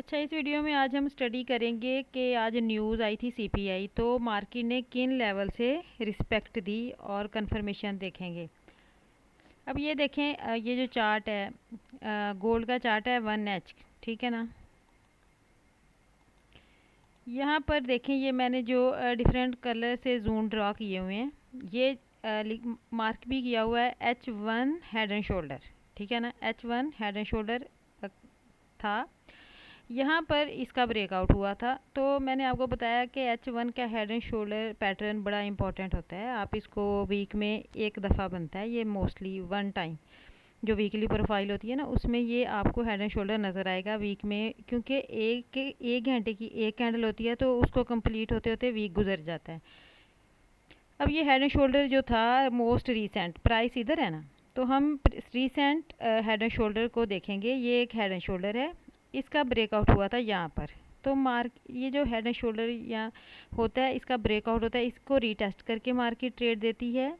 अच्छा, इस वीडियो में आज हम स्टडी करेंगे कि आज न्यूज़ आई थी सीपीआई, तो मार्केट ने किन लेवल से रिस्पेक्ट दी और कंफर्मेशन देखेंगे। अब ये देखें, ये जो चार्ट है, गोल्ड का चार्ट है 1H, ठीक है ना। यहाँ पर देखें, ये मैंने जो डिफरेंट कलर से जोन ड्रॉ किए हुए हैं, ये मार्क भी किया हुआ है H1 हेड एंड शोल्डर, ठीक है ना। H1 हेड एंड शोल्डर था, यहाँ पर इसका ब्रेकआउट हुआ था। तो मैंने आपको बताया कि H1 का हेड एंड शोल्डर पैटर्न बड़ा इंपॉर्टेंट होता है। आप इसको वीक में एक दफ़ा बनता है, ये मोस्टली वन टाइम जो वीकली प्रोफाइल होती है ना, उसमें ये आपको हेड एंड शोल्डर नज़र आएगा वीक में, क्योंकि एक घंटे की एक कैंडल होती है, तो उसको कंप्लीट होते होते वीक गुजर जाता है। अब ये हेड एंड शोल्डर जो था मोस्ट रीसेंट, प्राइस इधर है ना, तो हम रीसेंट हेड एंड शोल्डर को देखेंगे। ये एक हेड एंड शोल्डर है, इसका ब्रेकआउट हुआ था यहाँ पर। तो ये जो हेड एंड शोल्डर यहाँ होता है, इसका ब्रेकआउट होता है, इसको रीटेस्ट करके मार्केट ट्रेड देती है,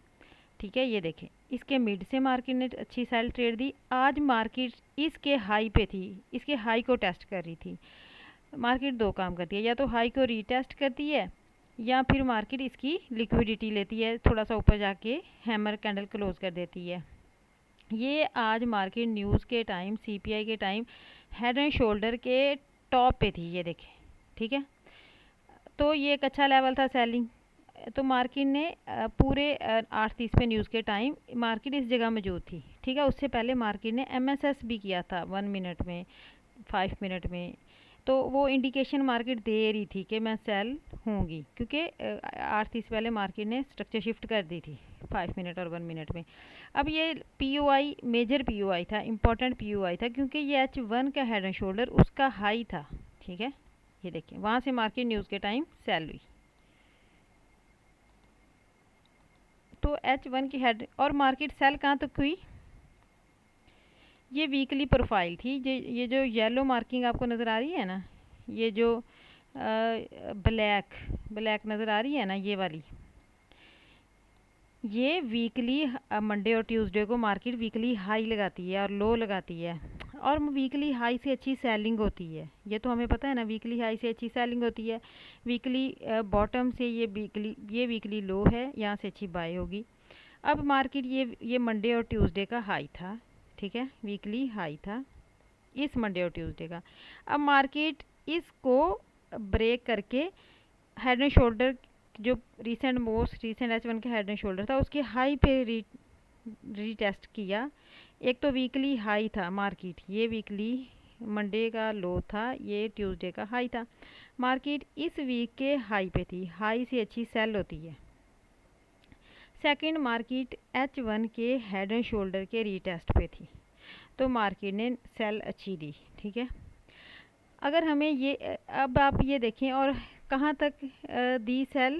ठीक है। ये देखें, इसके मिड से मार्केट ने अच्छी सेल ट्रेड दी। आज मार्केट इसके हाई पे थी, इसके हाई को टेस्ट कर रही थी। मार्केट दो काम करती है, या तो हाई को रीटेस्ट करती है, या फिर मार्केट इसकी लिक्विडिटी लेती है, थोड़ा सा ऊपर जाके हैमर कैंडल क्लोज कर देती है। ये आज मार्केट न्यूज़ के टाइम, सीपीआई के टाइम हेड एंड शोल्डर के टॉप पे थी, ये देखें, ठीक है। तो ये एक अच्छा लेवल था सेलिंग। तो मार्केट ने पूरे 8:30 पे न्यूज़ के टाइम मार्केट इस जगह मौजूद थी, ठीक है। उससे पहले मार्केट ने एमएसएस भी किया था 1 मिनट में, 5 मिनट में। तो वो इंडिकेशन मार्केट दे रही थी कि मैं सेल होंगी, क्योंकि 8:30 पहले मार्केट ने स्ट्रक्चर शिफ्ट कर दी थी 5 मिनट और 1 मिनट में। अब ये पीओआई मेजर पीओआई था, इम्पॉर्टेंट पीओआई था, क्योंकि ये H1 का हेड एंड शोल्डर उसका हाई था, ठीक है। ये देखिए, वहाँ से मार्केट न्यूज़ के टाइम सेल हुई। तो H1 की हेड और मार्केट सेल कहाँ तक हुई, ये वीकली प्रोफाइल थी। ये जो येलो मार्किंग आपको नज़र आ रही है ना, ये जो ब्लैक ब्लैक नज़र आ रही है ना, ये वाली, ये वीकली मंडे और ट्यूसडे को मार्केट वीकली हाई लगाती है और लो लगाती है, और वीकली हाई से अच्छी सेलिंग होती है। ये तो हमें पता है ना, वीकली हाई से अच्छी सेलिंग होती है। वीकली बॉटम से ये वीकली लो है, यहाँ से अच्छी बाय होगी। अब मार्केट ये मंडे और ट्यूसडे का हाई था, ठीक है, वीकली हाई था इस मंडे और ट्यूसडे का। अब मार्केट इसको ब्रेक करके हेड एंड शोल्डर, जो मोस्ट रीसेंट H1 का हेड एंड शोल्डर था, उसके हाई पे रीटेस्ट किया। एक तो वीकली हाई था मार्केट, ये वीकली मंडे का लो था, ये ट्यूसडे का हाई था। मार्केट इस वीक के हाई पे थी, हाई से अच्छी सेल होती है। सेकंड, मार्केट H1 के हेड एंड शोल्डर के रीटेस्ट पे थी, तो मार्केट ने सेल अच्छी दी, ठीक है। अगर हमें ये अब आप ये देखें, और कहाँ तक दी सेल,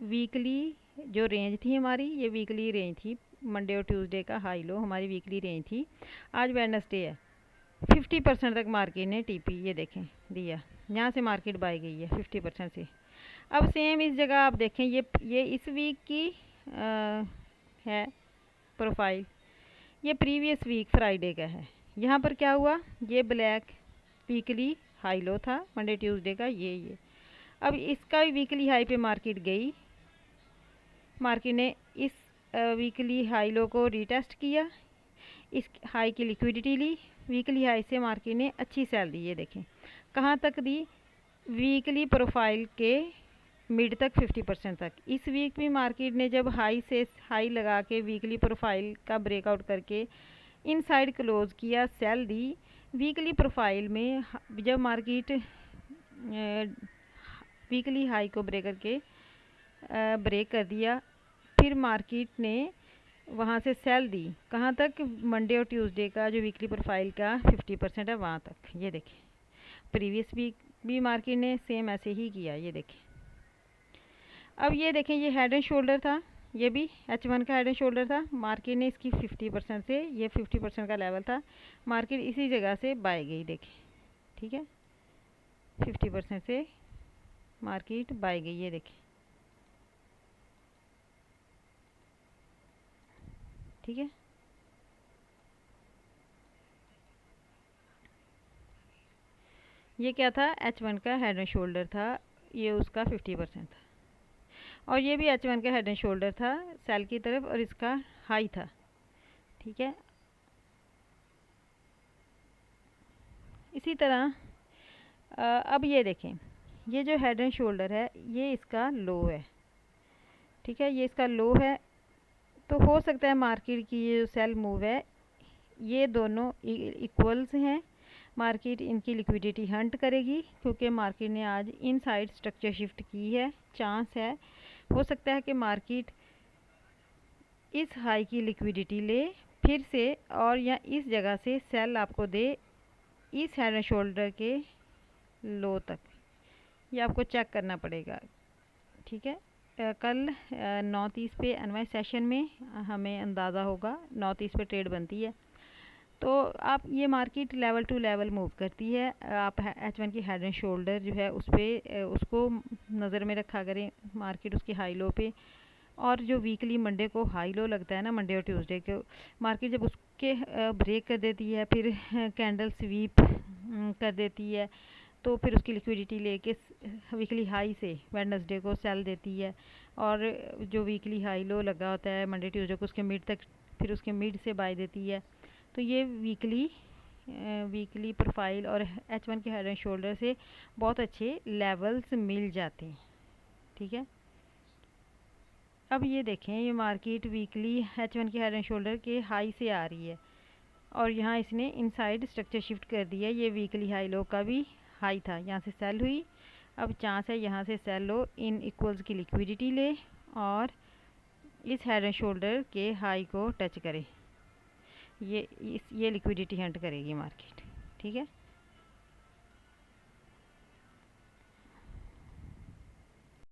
वीकली जो रेंज थी हमारी, ये वीकली रेंज थी, मंडे और ट्यूसडे का हाई लो हमारी वीकली रेंज थी। आज वेडनेसडे है, 50% तक मार्केट ने टीपी ये देखें दिया, यहाँ से मार्केट बाई गई है 50% से। अब सेम इस जगह आप देखें, ये इस वीक की है प्रोफाइल, ये प्रीवियस वीक फ्राइडे का है। यहाँ पर क्या हुआ, ये ब्लैक वीकली हाई लो था मंडे ट्यूसडे का, ये अब इसका वीकली हाई पे मार्केट गई। मार्केट ने इस वीकली हाई लो को रीटेस्ट किया, इस हाई की लिक्विडिटी ली, वीकली हाई से मार्केट ने अच्छी सेल दी। ये देखें कहाँ तक दी, वीकली प्रोफाइल के मिड तक, 50% तक। इस वीक भी मार्केट ने जब हाई से हाई लगा के वीकली प्रोफाइल का ब्रेकआउट करके इनसाइड क्लोज किया, सेल दी। वीकली प्रोफाइल में जब मार्केट वीकली हाई को ब्रेक कर दिया, फिर मार्केट ने वहाँ से सेल दी, कहाँ तक, मंडे और ट्यूसडे का जो वीकली प्रोफाइल का 50% है वहाँ तक। ये देखें, प्रीवियस वीक भी मार्केट ने सेम ऐसे ही किया, ये देखें। अब ये देखें, ये हेड एंड शोल्डर था, ये भी H1 का हेड एंड शोल्डर था। मार्केट ने इसकी 50% से, ये 50% का लेवल था, मार्केट इसी जगह से बाय गई, देखें, ठीक है। 50% से मार्केट बाय गई, ये देखें, ठीक है। ये क्या था, H1 का हेड एंड शोल्डर था, ये उसका 50% था। और ये भी H1 का हेड एंड शोल्डर था सेल की तरफ, और इसका हाई था। ठीक है, इसी तरह अब ये देखें, ये जो हेड एंड शोल्डर है ये इसका लो है। ठीक है, ये इसका लो है, तो हो सकता है मार्केट की ये जो सेल मूव है ये दोनों इक्वल्स हैं। मार्केट इनकी लिक्विडिटी हंट करेगी, क्योंकि मार्केट ने आज इनसाइड स्ट्रक्चर शिफ्ट की है। चांस है, हो सकता है कि मार्केट इस हाई की लिक्विडिटी ले फिर से, और या इस जगह से सेल आपको दे इस हेड एंड शोल्डर के लो तक। ये आपको चेक करना पड़ेगा। ठीक है, कल 9:30 पे एनवाई सेशन में हमें अंदाज़ा होगा। 9:30 पे ट्रेड बनती है, तो आप ये market level to level move करती है। आप H1 की हेड एंड शोल्डर जो है उस पर उसको नज़र में रखा करें, मार्केट उसकी हाई लो पे। और जो वीकली मंडे को हाई लो लगता है ना, मंडे और ट्यूसडे को मार्केट जब उसके ब्रेक कर देती है, फिर कैंडल स्वीप कर देती है, तो फिर उसकी लिक्विडिटी लेके वीकली हाई से वेडनेसडे को सेल देती है। और जो वीकली हाई लो लगा होता है मंडे ट्यूसडे को, उसके मिड तक फिर उसके मिड से बाय देती है। तो ये वीकली प्रोफाइल और H1 के हेड एंड शोल्डर से बहुत अच्छे लेवल्स मिल जाते हैं। ठीक है, अब ये देखें, ये मार्केट वीकली H1 के हेड एंड शोल्डर के हाई से आ रही है, और यहाँ इसने इनसाइड स्ट्रक्चर शिफ्ट कर दिया। ये वीकली हाई लो का भी हाई था, यहाँ से सेल हुई। अब चांस है यहाँ से सेल लो इन इक्वल्स की लिक्विडिटी ले और इस हेड एंड शोल्डर के हाई को टच करे। ये लिक्विडिटी हंट करेगी मार्केट। ठीक है।